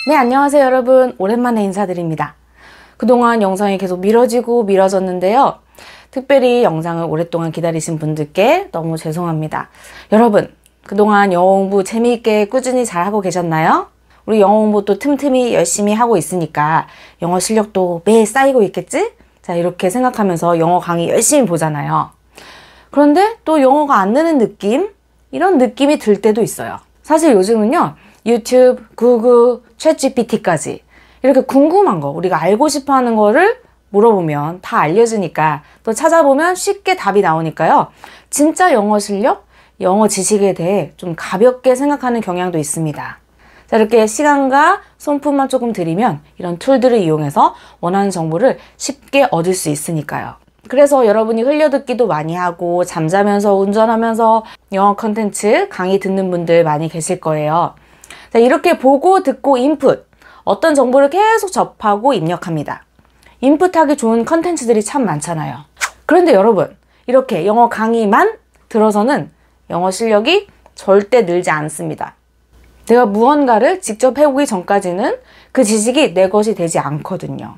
네, 안녕하세요 여러분. 오랜만에 인사드립니다. 그동안 영상이 계속 미뤄지고 미뤄졌는데요. 특별히 영상을 오랫동안 기다리신 분들께 너무 죄송합니다. 여러분, 그동안 영어 공부 재미있게 꾸준히 잘하고 계셨나요? 우리 영어 공부 또 틈틈이 열심히 하고 있으니까 영어 실력도 매일 쌓이고 있겠지? 자, 이렇게 생각하면서 영어 강의 열심히 보잖아요. 그런데 또 영어가 안 느는 느낌? 이런 느낌이 들 때도 있어요. 사실 요즘은요, 유튜브, 구글, 챗GPT까지 이렇게 궁금한 거, 우리가 알고 싶어 하는 거를 물어보면 다 알려주니까 또 찾아보면 쉽게 답이 나오니까요. 진짜 영어 실력, 영어 지식에 대해 좀 가볍게 생각하는 경향도 있습니다. 자, 이렇게 시간과 손품만 조금 들이면 이런 툴들을 이용해서 원하는 정보를 쉽게 얻을 수 있으니까요. 그래서 여러분이 흘려듣기도 많이 하고 잠자면서 운전하면서 영어 컨텐츠 강의 듣는 분들 많이 계실 거예요. 자, 이렇게 보고 듣고 인풋, 어떤 정보를 계속 접하고 입력합니다. 인풋하기 좋은 컨텐츠들이 참 많잖아요. 그런데 여러분, 이렇게 영어 강의만 들어서는 영어 실력이 절대 늘지 않습니다. 내가 무언가를 직접 해보기 전까지는 그 지식이 내 것이 되지 않거든요.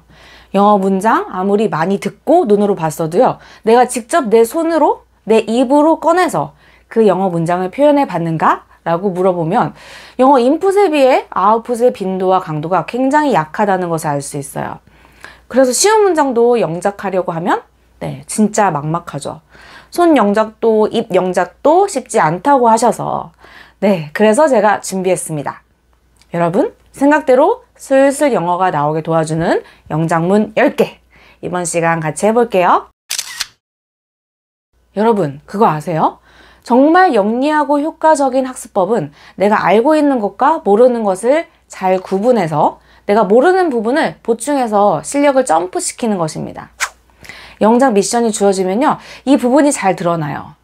영어 문장 아무리 많이 듣고 눈으로 봤어도요, 내가 직접 내 손으로, 내 입으로 꺼내서 그 영어 문장을 표현해 봤는가? 라고 물어보면 영어 인풋에 비해 아웃풋의 빈도와 강도가 굉장히 약하다는 것을 알 수 있어요. 그래서 쉬운 문장도 영작하려고 하면 진짜 막막하죠. 손 영작도 입 영작도 쉽지 않다고 하셔서 그래서 제가 준비했습니다. 여러분, 생각대로 슬슬 영어가 나오게 도와주는 영작문 10개 이번 시간 같이 해볼게요. 여러분, 그거 아세요? 정말 영리하고 효과적인 학습법은 내가 알고 있는 것과 모르는 것을 잘 구분해서 내가 모르는 부분을 보충해서 실력을 점프시키는 것입니다. 영작 미션이 주어지면요, 이 부분이 잘 드러나요.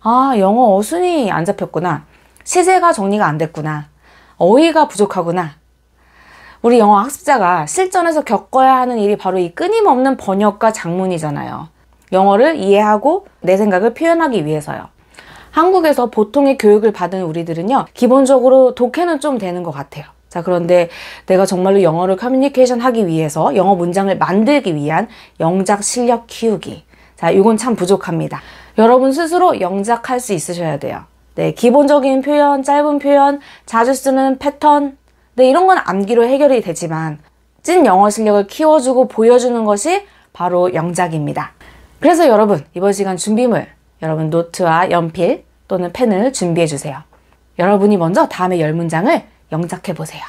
아, 영어 어순이 안 잡혔구나. 시제가 정리가 안 됐구나. 어휘가 부족하구나. 우리 영어 학습자가 실전에서 겪어야 하는 일이 바로 이 끊임없는 번역과 작문이잖아요. 영어를 이해하고 내 생각을 표현하기 위해서요. 한국에서 보통의 교육을 받은 우리들은요, 기본적으로 독해는 좀 되는 것 같아요. 자, 그런데 내가 정말로 영어를 커뮤니케이션 하기 위해서 영어 문장을 만들기 위한 영작 실력 키우기. 자, 이건 참 부족합니다. 여러분 스스로 영작할 수 있으셔야 돼요. 기본적인 표현, 짧은 표현, 자주 쓰는 패턴, 이런 건 암기로 해결이 되지만 찐 영어 실력을 키워주고 보여주는 것이 바로 영작입니다. 그래서 여러분, 이번 시간 준비물, 여러분 노트와 연필 또는 펜을 준비해 주세요. 여러분이 먼저 다음에 10문장을 영작해 보세요.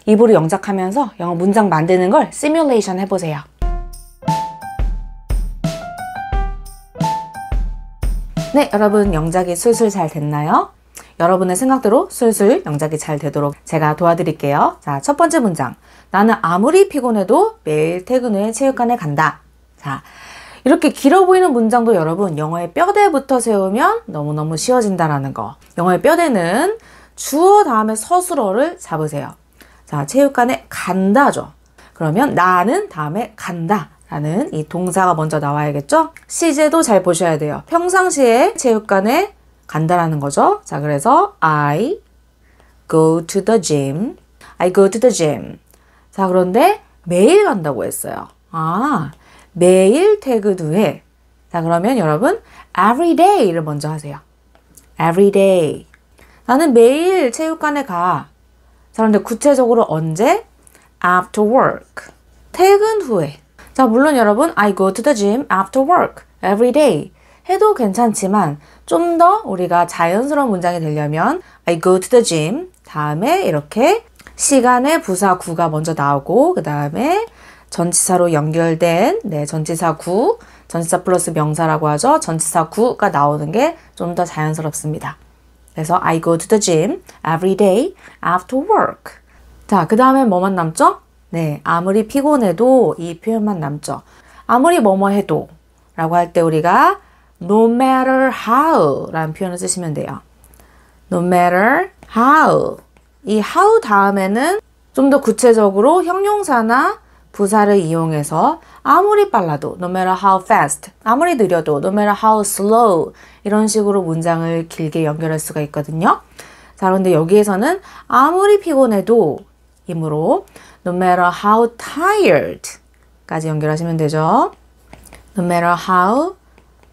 입으로 영작하면서 영어 문장 만드는 걸 시뮬레이션 해보세요. 네, 여러분 영작이 술술 잘 됐나요? 여러분의 생각대로 술술 영작이 잘 되도록 제가 도와드릴게요. 자, 첫 번째 문장. 나는 아무리 피곤해도 매일 퇴근 후에 체육관에 간다. 자, 이렇게 길어 보이는 문장도 여러분 영어의 뼈대부터 세우면 너무너무 쉬워진다라는 거. 영어의 뼈대는 주어 다음에 서술어를 잡으세요. 자, 체육관에 간다죠. 그러면 나는 다음에 간다 라는 이 동사가 먼저 나와야겠죠? 시제도 잘 보셔야 돼요. 평상시에 체육관에 간다라는 거죠. 자, 그래서 I go to the gym. I go to the gym. 자, 그런데 매일 간다고 했어요. 아, 매일 퇴근 후에. 자, 그러면 여러분 every day를 먼저 하세요. every day. 나는 매일 체육관에 가. 자, 그런데 구체적으로 언제? after work. 퇴근 후에. 자, 물론 여러분 I go to the gym after work every day 해도 괜찮지만 좀 더 우리가 자연스러운 문장이 되려면 I go to the gym 다음에 이렇게 시간의 부사 구가 먼저 나오고 그 다음에 전치사로 연결된 전치사 구, 전치사 플러스 명사라고 하죠. 전치사 구가 나오는 게 좀 더 자연스럽습니다. 그래서 I go to the gym every day after work. 자, 그 다음에 뭐만 남죠? 아무리 피곤해도 이 표현만 남죠. 아무리 뭐뭐 해도 라고 할 때 우리가 no matter how 라는 표현을 쓰시면 돼요. no matter how. 이 how 다음에는 좀 더 구체적으로 형용사나 부사를 이용해서 아무리 빨라도 no matter how fast, 아무리 느려도 no matter how slow 이런 식으로 문장을 길게 연결할 수가 있거든요. 자, 그런데 여기에서는 아무리 피곤해도 이므로 no matter how tired 까지 연결하시면 되죠. No matter how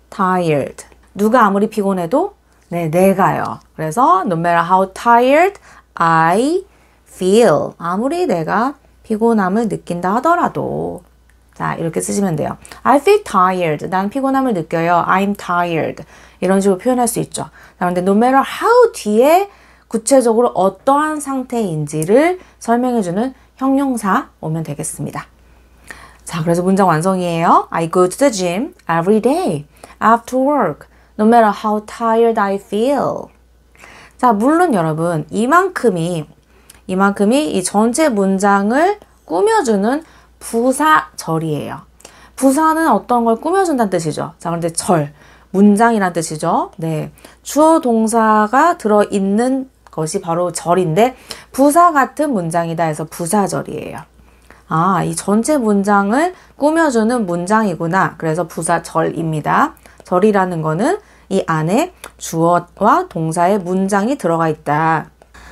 tired. 누가 아무리 피곤해도 네, 내가요. 그래서 no matter how tired I feel. 아무리 내가 피곤함을 느낀다 하더라도 자, 이렇게 쓰시면 돼요. I feel tired. 난 피곤함을 느껴요. I'm tired. 이런 식으로 표현할 수 있죠. 자, 그런데 no matter how 뒤에 구체적으로 어떠한 상태인지를 설명해주는 형용사 오면 되겠습니다. 자, 그래서 문장 완성이에요. I go to the gym every day after work, no matter how tired I feel. 자, 물론 여러분, 이만큼이 이 전체 문장을 꾸며주는 부사절이에요. 부사는 어떤 걸 꾸며준다는 뜻이죠. 자, 그런데 문장이란 뜻이죠. 네, 주어 동사가 들어있는 것이 바로 절인데 부사 같은 문장이다 해서 부사절이에요. 아, 이 전체 문장을 꾸며주는 문장이구나. 그래서 부사절입니다. 절이라는 거는 이 안에 주어와 동사의 문장이 들어가 있다.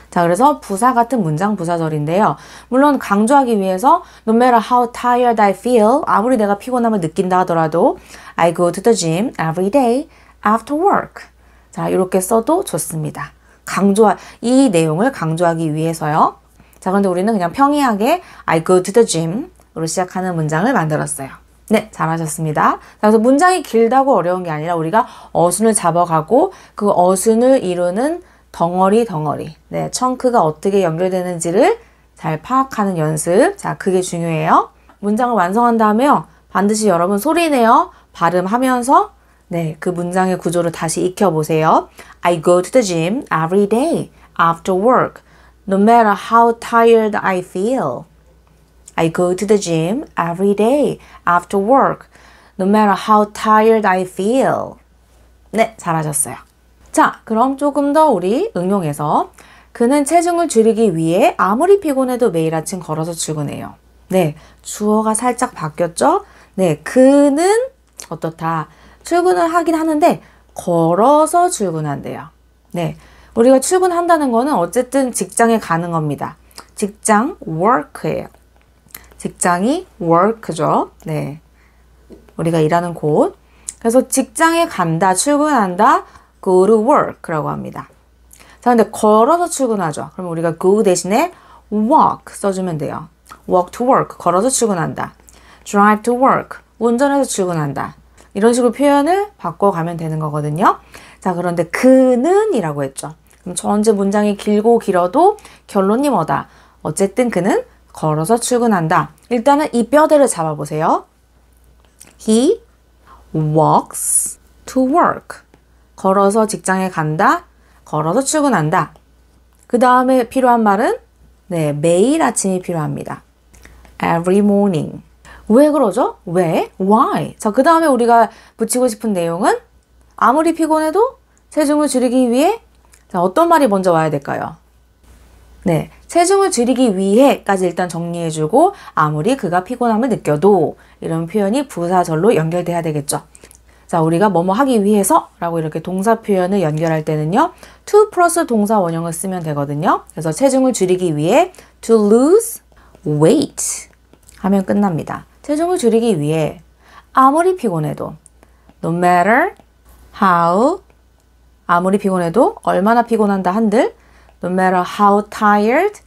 자, 그래서 부사 같은 문장 부사절인데요. 물론 강조하기 위해서 no matter how tired I feel, 아무리 내가 피곤함을 느낀다 하더라도 I go to the gym every day after work. 자, 이렇게 써도 좋습니다. 이 내용을 강조하기 위해서요. 자, 그런데 우리는 그냥 평이하게 I go to the gym으로 시작하는 문장을 만들었어요. 네, 잘하셨습니다. 그래서 문장이 길다고 어려운 게 아니라 우리가 어순을 잡아가고 그 어순을 이루는 덩어리. 네, 청크가 어떻게 연결되는지를 잘 파악하는 연습. 자, 그게 중요해요. 문장을 완성한 다음에요. 반드시 여러분 소리내어 발음하면서 네, 그 문장의 구조를 다시 익혀보세요. I go to the gym every day after work, no matter how tired I feel. I go to the gym every day after work, no matter how tired I feel. 네, 잘하셨어요. 자, 그럼 조금 더 우리 응용해서 그는 체중을 줄이기 위해 아무리 피곤해도 매일 아침 걸어서 출근해요. 네, 주어가 살짝 바뀌었죠? 네, 그는 어떻다. 출근을 하긴 하는데 걸어서 출근한대요. 네, 우리가 출근한다는 거는 어쨌든 직장에 가는 겁니다. 직장 work예요. 직장이 work죠. 네, 우리가 일하는 곳. 그래서 직장에 간다, 출근한다, go to work라고 합니다. 자, 근데 걸어서 출근하죠. 그럼 우리가 go 대신에 walk 써주면 돼요. walk to work, 걸어서 출근한다. drive to work, 운전해서 출근한다. 이런 식으로 표현을 바꿔가면 되는 거거든요. 자, 그런데 그는 이라고 했죠. 그럼 전체 문장이 길고 길어도 결론이 뭐다? 어쨌든 그는 걸어서 출근한다. 일단은 이 뼈대를 잡아보세요. He walks to work. 걸어서 직장에 간다. 걸어서 출근한다. 그 다음에 필요한 말은 네, 매일 아침이 필요합니다. Every morning. 왜 그러죠? 왜? Why? 자, 그 다음에 우리가 붙이고 싶은 내용은 아무리 피곤해도 체중을 줄이기 위해 자, 어떤 말이 먼저 와야 될까요? 네, 체중을 줄이기 위해까지 일단 정리해주고 아무리 그가 피곤함을 느껴도 이런 표현이 부사절로 연결돼야 되겠죠. 자, 우리가 뭐뭐 하기 위해서 라고 이렇게 동사 표현을 연결할 때는요. to 플러스 동사 원형을 쓰면 되거든요. 그래서 체중을 줄이기 위해 to lose weight 하면 끝납니다. 체중을 줄이기 위해 아무리 피곤해도 no matter how 아무리 피곤해도 얼마나 피곤한다 한들 no matter how tired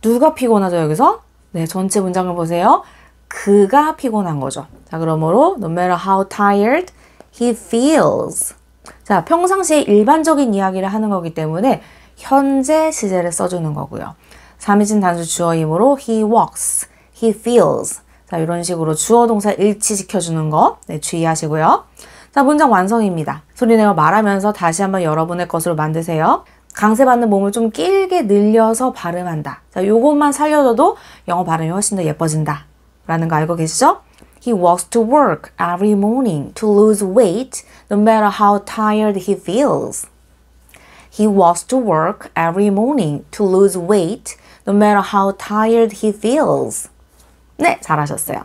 누가 피곤하죠 여기서? 네, 전체 문장을 보세요. 그가 피곤한 거죠. 자, 그러므로 no matter how tired he feels. 자, 평상시에 일반적인 이야기를 하는 거기 때문에 현재 시제를 써주는 거고요. 3인칭 단수 주어이므로 he walks, he feels. 자, 이런 식으로 주어 동사 일치시켜주는 거 네, 주의하시고요. 자, 문장 완성입니다. 소리내어 말하면서 다시 한번 여러분의 것으로 만드세요. 강세받는 몸을 좀 길게 늘려서 발음한다. 자, 요것만 살려줘도 영어 발음이 훨씬 더 예뻐진다. 라는 거 알고 계시죠? He walks to work every morning to lose weight no matter how tired he feels. He walks to work every morning to lose weight no matter how tired he feels. 네, 잘하셨어요.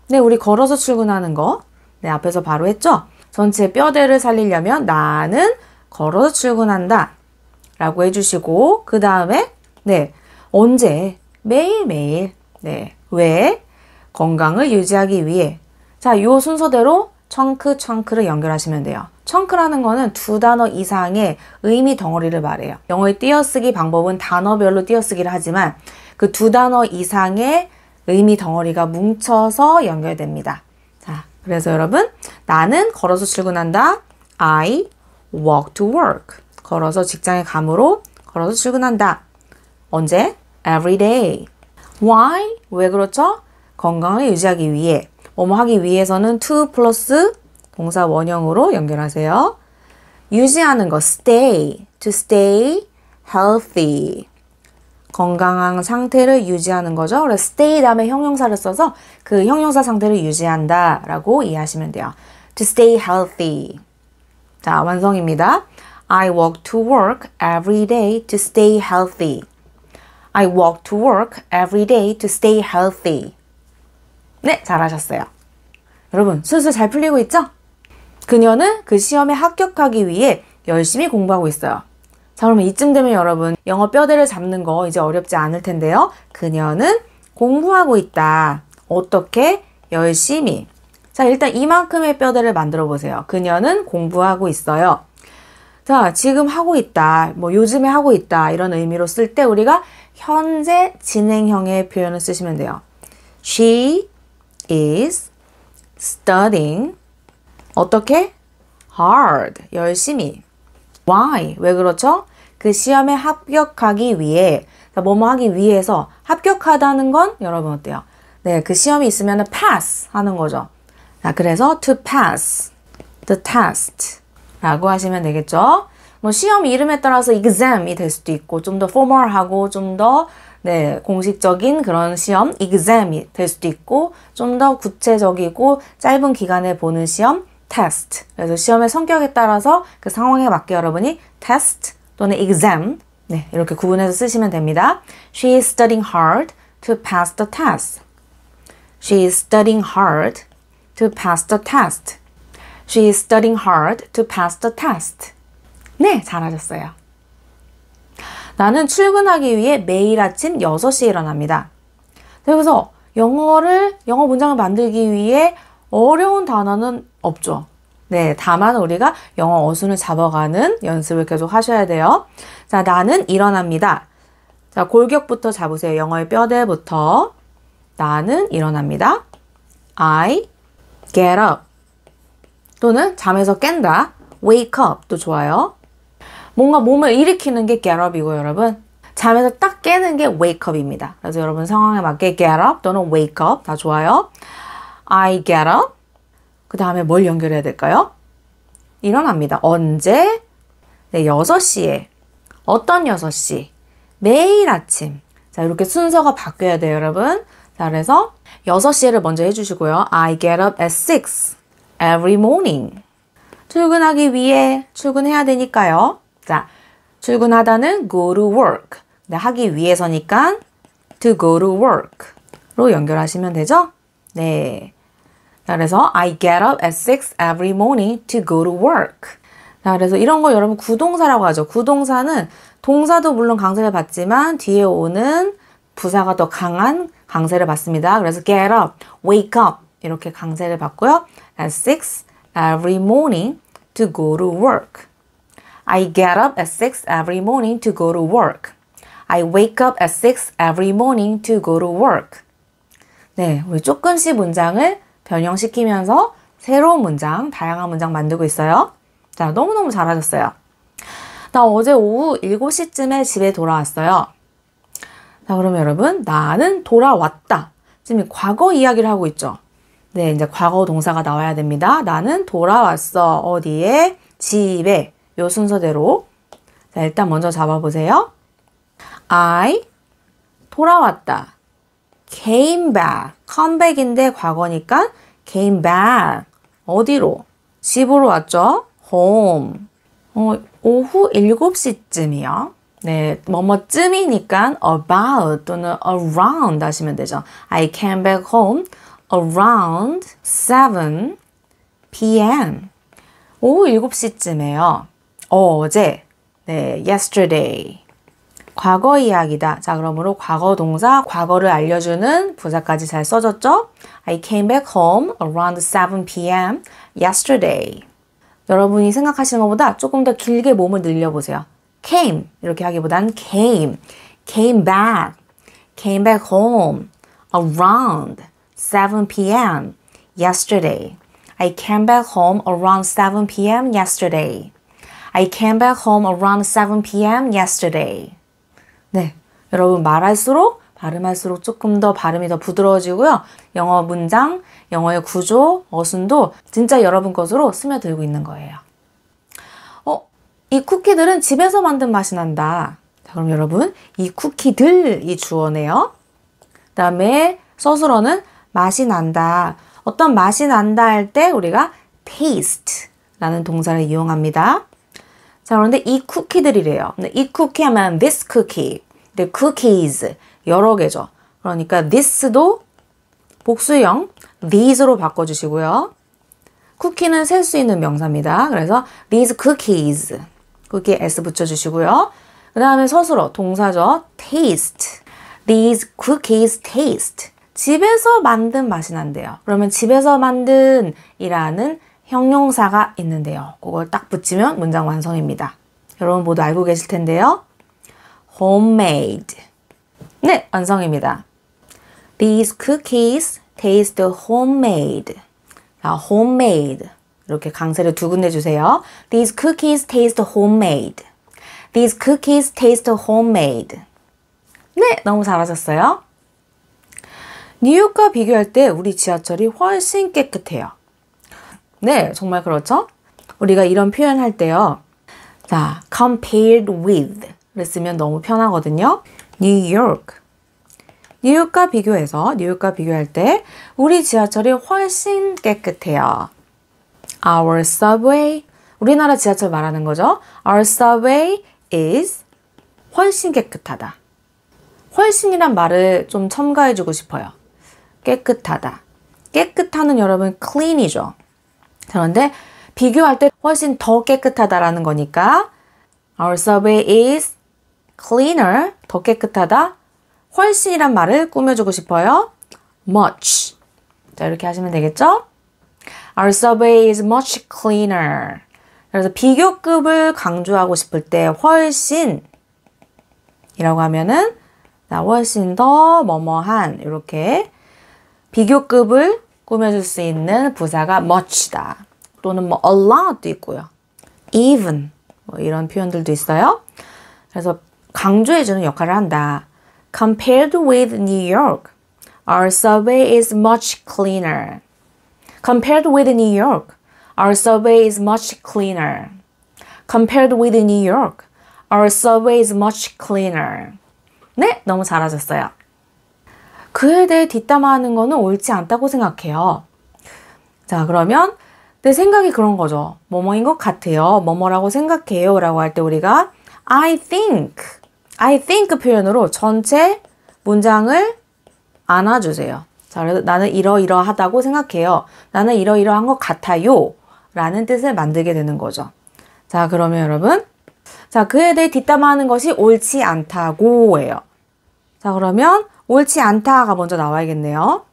네, 우리 걸어서 출근하는 거 네, 앞에서 바로 했죠? 전체 뼈대를 살리려면 나는 걸어서 출근한다 라고 해주시고 그 다음에 네, 언제 매일매일. 네. 왜? 건강을 유지하기 위해. 자, 요 순서대로 chunks를 연결하시면 돼요. chunk라는 거는 두 단어 이상의 의미 덩어리를 말해요. 영어의 띄어쓰기 방법은 단어별로 띄어쓰기를 하지만 그 두 단어 이상의 의미 덩어리가 뭉쳐서 연결됩니다. 자, 그래서 여러분, 나는 걸어서 출근한다. I walk to work. 걸어서 직장에 가므로 걸어서 출근한다. 언제? Every day. Why? 왜 그렇죠? 건강을 유지하기 위해. 뭐뭐 하기 위해서는 to 플러스 동사 원형으로 연결하세요. 유지하는 거 stay. To stay healthy. 건강한 상태를 유지하는 거죠. 그래서 stay 다음에 형용사를 써서 그 형용사 상태를 유지한다 라고 이해하시면 돼요. To stay healthy. 자, 완성입니다. I walk to work every day to stay healthy. I walk to work every day to stay healthy. 네, 잘하셨어요. 여러분, 슬슬 잘 풀리고 있죠? 그녀는 그 시험에 합격하기 위해 열심히 공부하고 있어요. 자, 그러면 이쯤 되면 여러분, 영어 뼈대를 잡는 거 이제 어렵지 않을 텐데요. 그녀는 공부하고 있다. 어떻게? 열심히. 자, 일단 이만큼의 뼈대를 만들어 보세요. 그녀는 공부하고 있어요. 자, 지금 하고 있다. 뭐 요즘에 하고 있다. 이런 의미로 쓸 때 우리가 현재 진행형의 표현을 쓰시면 돼요. She is studying. 어떻게? hard. 열심히. Why? 왜 그렇죠? 그 시험에 합격하기 위해. 뭐뭐 하기 위해서. 합격하다는 건 여러분 어때요? 네, 그 시험이 있으면 pass 하는 거죠. 자, 그래서 to pass the test 라고 하시면 되겠죠. 뭐 시험 이름에 따라서 exam이 될 수도 있고 좀 더 formal하고 좀 더 네, 공식적인 그런 시험 exam이 될 수도 있고 좀 더 구체적이고 짧은 기간에 보는 시험 test. 그래서 시험의 성격에 따라서 그 상황에 맞게 여러분이 test 또는 exam 네, 이렇게 구분해서 쓰시면 됩니다. She is studying hard to pass the test. She is studying hard to pass the test. She is studying hard to pass the test. 네, 잘하셨어요. 나는 출근하기 위해 매일 아침 6시에 일어납니다. 그래서 영어 문장을 만들기 위해 어려운 단어는 없죠. 네, 다만 우리가 영어 어순을 잡아가는 연습을 계속 하셔야 돼요. 자, 나는 일어납니다. 자, 골격부터 잡으세요. 영어의 뼈대부터. 나는 일어납니다. I get up. 또는 잠에서 깬다. wake up도 좋아요. 뭔가 몸을 일으키는 게 get up이고 여러분. 잠에서 딱 깨는 게 wake up입니다. 그래서 여러분 상황에 맞게 get up 또는 wake up 다 좋아요. I get up. 그 다음에 뭘 연결해야 될까요? 일어납니다. 언제? 네, 6시에. 어떤 6시? 매일 아침. 자, 이렇게 순서가 바뀌어야 돼요, 여러분. 자, 그래서 6시에를 먼저 해주시고요. I get up at 6 every morning. 출근하기 위해 출근해야 되니까요. 자, 출근하다는 go to work. 네, 하기 위해서니까 to go to work로 연결하시면 되죠? 네. 자, 그래서 I get up at 6 every morning to go to work. 자, 그래서 이런 거 여러분 구동사라고 하죠. 구동사는 동사도 물론 강세를 받지만 뒤에 오는 부사가 더 강한 강세를 받습니다. 그래서 get up, wake up 이렇게 강세를 받고요. At 6 every morning to go to work. I get up at 6 every morning to go to work. I wake up at 6 every morning to go to work. 네, 우리 조금씩 문장을 변형시키면서 새로운 문장, 다양한 문장 만들고 있어요. 자, 너무너무 잘하셨어요. 나 어제 오후 7시쯤에 집에 돌아왔어요. 자, 그러면 여러분, 나는 돌아왔다. 지금 과거 이야기를 하고 있죠. 네, 이제 과거 동사가 나와야 됩니다. 나는 돌아왔어. 어디에? 집에. 요 순서대로. 자, 일단 먼저 잡아보세요. I 돌아왔다. came back. comeback인데 과거니까 came back. 어디로? 집으로 왔죠? home. 오후 7시쯤이요. 네, 뭐뭐쯤이니까 about 또는 around 하시면 되죠. I came back home around 7 p.m. 오후 7시쯤에요. 어제. 네, yesterday. 과거 이야기다. 자, 그러므로 과거 동사, 과거를 알려주는 부사까지 잘 써졌죠? I came back home around 7 p.m. yesterday. 여러분이 생각하시는 것보다 조금 더 길게 몸을 늘려보세요. came 이렇게 하기보단 came back home around 7 p.m. yesterday. I came back home around 7 p.m. yesterday. I came back home around 7 p.m. yesterday. 네, 여러분 말할수록 발음할수록 조금 더 발음이 더 부드러워지고요. 영어 문장, 영어의 구조, 어순도 진짜 여러분 것으로 스며들고 있는 거예요. 이 쿠키들은 집에서 만든 맛이 난다. 자, 그럼 여러분 이 쿠키들이 주어네요. 그 다음에 서술어는 맛이 난다. 어떤 맛이 난다 할 때 우리가 taste라는 동사를 이용합니다. 자, 그런데 이 쿠키들이래요. 근데 이 쿠키 하면 this cookie, the cookies 여러 개죠. 그러니까 this도 복수형 these로 바꿔주시고요. 쿠키는 셀 수 있는 명사입니다. 그래서 these cookies, 쿠키에 s 붙여주시고요. 그 다음에 서술어 동사죠. taste, these cookies taste. 집에서 만든 맛이 난대요. 그러면 집에서 만든 이라는 형용사가 있는데요. 그걸 딱 붙이면 문장 완성입니다. 여러분 모두 알고 계실 텐데요. homemade. 네, 완성입니다. These cookies taste homemade. 자, homemade. 이렇게 강세를 두 군데 주세요. These cookies taste homemade. These cookies taste homemade. 네, 너무 잘하셨어요. 뉴욕과 비교할 때 우리 지하철이 훨씬 깨끗해요. 네, 정말 그렇죠? 우리가 이런 표현 할 때요. 자, compared with를 쓰면 너무 편하거든요. 뉴욕과 비교할 때 우리 지하철이 훨씬 깨끗해요. Our subway, 우리나라 지하철 말하는 거죠. Our subway is 훨씬 깨끗하다. 훨씬이란 말을 좀 첨가해주고 싶어요. 깨끗하다. 깨끗하는 여러분 clean이죠. 그런데 비교할 때 훨씬 더 깨끗하다라는 거니까 Our subway is cleaner, 더 깨끗하다. 훨씬이란 말을 꾸며주고 싶어요. much. 자, 이렇게 하시면 되겠죠? Our subway is much cleaner. 그래서 비교급을 강조하고 싶을 때 훨씬 이라고 하면은 훨씬 더 뭐뭐한 이렇게 비교급을 꾸며줄 수 있는 부사가 much다. 또는 뭐 a lot도 있고요. even 뭐 이런 표현들도 있어요. 그래서 강조해주는 역할을 한다. Compared with New York, our subway is much cleaner. Compared with New York, our subway is much cleaner. Compared with New York, our subway is much cleaner. 네, 너무 잘하셨어요. 그에 대해 뒷담화하는 거는 옳지 않다고 생각해요. 자, 그러면 내 생각이 그런 거죠. 뭐뭐인 것 같아요. 뭐뭐라고 생각해요. 라고 할 때 우리가 I think 표현으로 전체 문장을 안아주세요. 자, 그래서 나는 이러이러하다고 생각해요. 나는 이러이러한 것 같아요. 라는 뜻을 만들게 되는 거죠. 자, 그러면 여러분. 자, 그에 대해 뒷담화하는 것이 옳지 않다고 예요. 자, 그러면 옳지 않다가 먼저 나와야겠네요.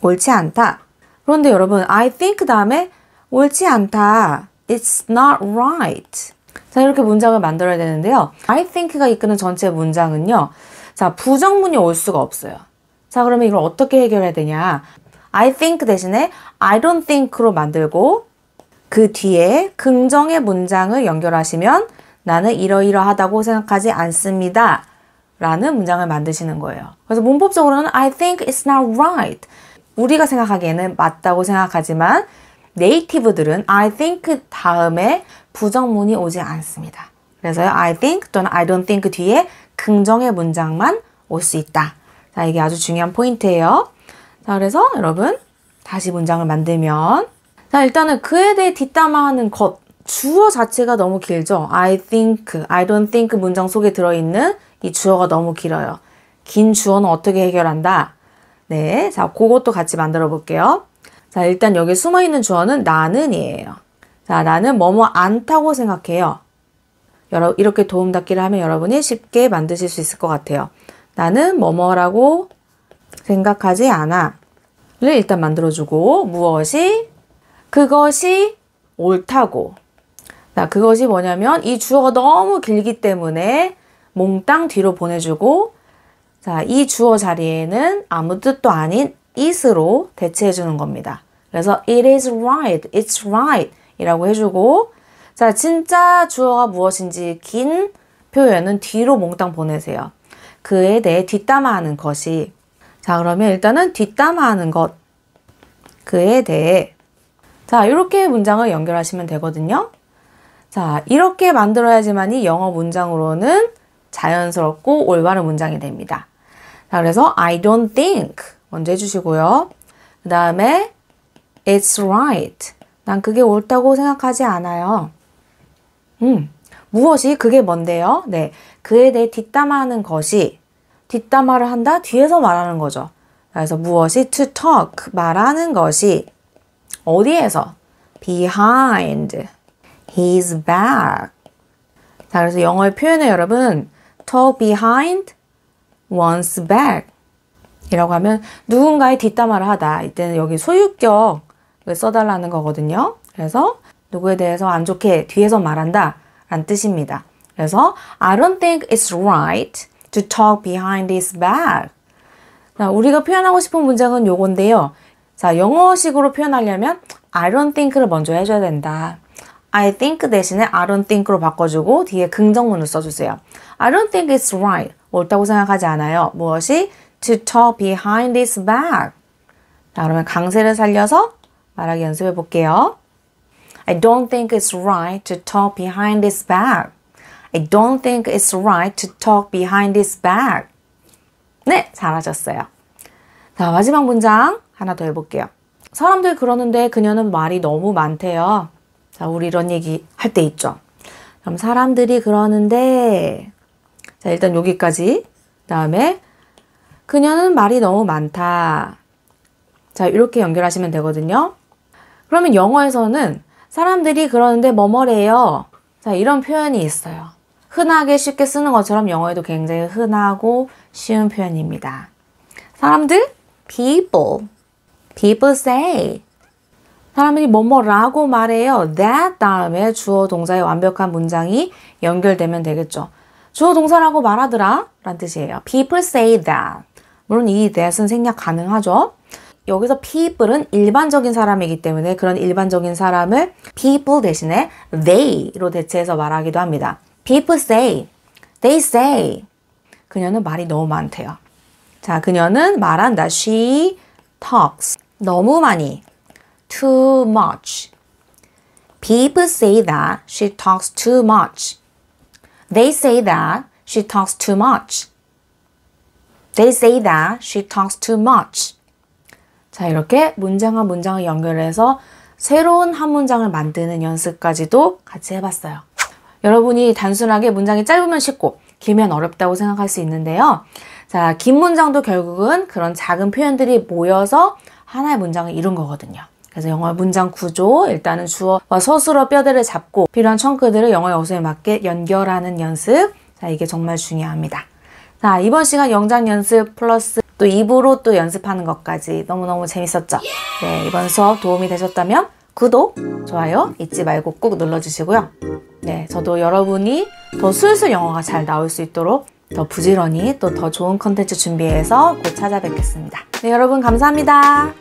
옳지 않다. 그런데 여러분, I think 다음에 옳지 않다. It's not right. 자, 이렇게 문장을 만들어야 되는데요. I think가 이끄는 전체 문장은요. 자, 부정문이 올 수가 없어요. 자, 그러면 이걸 어떻게 해결해야 되냐. I think 대신에 I don't think로 만들고 그 뒤에 긍정의 문장을 연결하시면 나는 이러이러하다고 생각하지 않습니다. 라는 문장을 만드시는 거예요. 그래서 문법적으로는 I think it's not right. 우리가 생각하기에는 맞다고 생각하지만 네이티브들은 I think 다음에 부정문이 오지 않습니다. 그래서 I think 또는 I don't think 뒤에 긍정의 문장만 올 수 있다. 자, 이게 아주 중요한 포인트예요. 자, 그래서 여러분 다시 문장을 만들면 자, 일단은 그에 대해 뒷담화하는 것 주어 자체가 너무 길죠. I think, I don't think 문장 속에 들어있는 이 주어가 너무 길어요. 긴 주어는 어떻게 해결한다? 네, 자, 그것도 같이 만들어 볼게요. 자, 일단 여기 숨어있는 주어는 나는이에요. 자, 나는 뭐뭐 않다고 생각해요. 이렇게 도움 닫기를 하면 여러분이 쉽게 만드실 수 있을 것 같아요. 나는 뭐뭐라고 생각하지 않아 를 일단 만들어주고 무엇이 그것이 옳다고. 자, 그것이 뭐냐면 이 주어가 너무 길기 때문에 몽땅 뒤로 보내주고 자, 이 주어 자리에는 아무 뜻도 아닌 is로 대체해 주는 겁니다. 그래서 it is right, it's right 이라고 해주고 자, 진짜 주어가 무엇인지 긴 표현은 뒤로 몽땅 보내세요. 그에 대해 뒷담화하는 것이 자, 그러면 일단은 뒷담화하는 것 그에 대해 자, 이렇게 문장을 연결하시면 되거든요. 자, 이렇게 만들어야지만이 영어 문장으로는 자연스럽고 올바른 문장이 됩니다. 자, 그래서 I don't think 먼저 해주시고요. 그 다음에 It's right. 난 그게 옳다고 생각하지 않아요. 무엇이 그게 뭔데요? 네, 그에 대해 뒷담화하는 것이 뒷담화를 한다? 뒤에서 말하는 거죠. 그래서 무엇이 to talk 말하는 것이 어디에서? behind his back. 자, 그래서 영어의 표현을 여러분 talk behind one's back 이라고 하면 누군가의 뒷담화를 하다. 이때는 여기 소유격을 써달라는 거거든요. 그래서 누구에 대해서 안 좋게 뒤에서 말한다 라는 뜻입니다. 그래서 I don't think it's right to talk behind his back. 자, 우리가 표현하고 싶은 문장은 요건데요. 자, 영어식으로 표현하려면 I don't think를 먼저 해줘야 된다. I think 대신에 I don't think로 바꿔주고 뒤에 긍정문을 써주세요. I don't think it's right. 옳다고 생각하지 않아요. 무엇이? To talk behind his back. 자, 그러면 강세를 살려서 말하기 연습해 볼게요. I don't think it's right to talk behind his back. I don't think it's right to talk behind his back. 네, 잘하셨어요. 자, 마지막 문장 하나 더 해볼게요. 사람들 그러는데 그녀는 말이 너무 많대요. 자, 우리 이런 얘기 할 때 있죠. 그럼 사람들이 그러는데 자, 일단 여기까지. 그다음에 그녀는 말이 너무 많다. 자, 이렇게 연결하시면 되거든요. 그러면 영어에서는 사람들이 그러는데 뭐뭐래요. 자, 이런 표현이 있어요. 흔하게 쉽게 쓰는 것처럼 영어에도 굉장히 흔하고 쉬운 표현입니다. 사람들, people say. 사람들이 뭐뭐라고 말해요. that 다음에 주어 동사의 완벽한 문장이 연결되면 되겠죠. 주어 동사라고 말하더라 라는 뜻이에요. People say that. 물론 이 that은 생략 가능하죠. 여기서 people은 일반적인 사람이기 때문에 그런 일반적인 사람을 people 대신에 they로 대체해서 말하기도 합니다. People say, they say. 그녀는 말이 너무 많대요. 자, 그녀는 말한다. She talks. 너무 많이. Too much. People say that she talks too much. They say that she talks too much. They say that she talks too much. 자, 이렇게 문장과 문장을 연결해서 새로운 한 문장을 만드는 연습까지도 같이 해봤어요. 여러분이 단순하게 문장이 짧으면 쉽고 길면 어렵다고 생각할 수 있는데요. 자, 긴 문장도 결국은 그런 작은 표현들이 모여서 하나의 문장을 이룬 거거든요. 그래서 영어 문장 구조, 일단은 주어와 서술어 뼈대를 잡고 필요한 청크들을 영어의 어순에 맞게 연결하는 연습. 자, 이게 정말 중요합니다. 자, 이번 시간 영작 연습 플러스 또 입으로 또 연습하는 것까지 너무너무 재밌었죠? 네, 이번 수업 도움이 되셨다면 구독, 좋아요 잊지 말고 꾹 눌러주시고요. 네, 저도 여러분이 더 술술 영어가 잘 나올 수 있도록 더 부지런히 또 더 좋은 컨텐츠 준비해서 곧 찾아뵙겠습니다. 네, 여러분 감사합니다.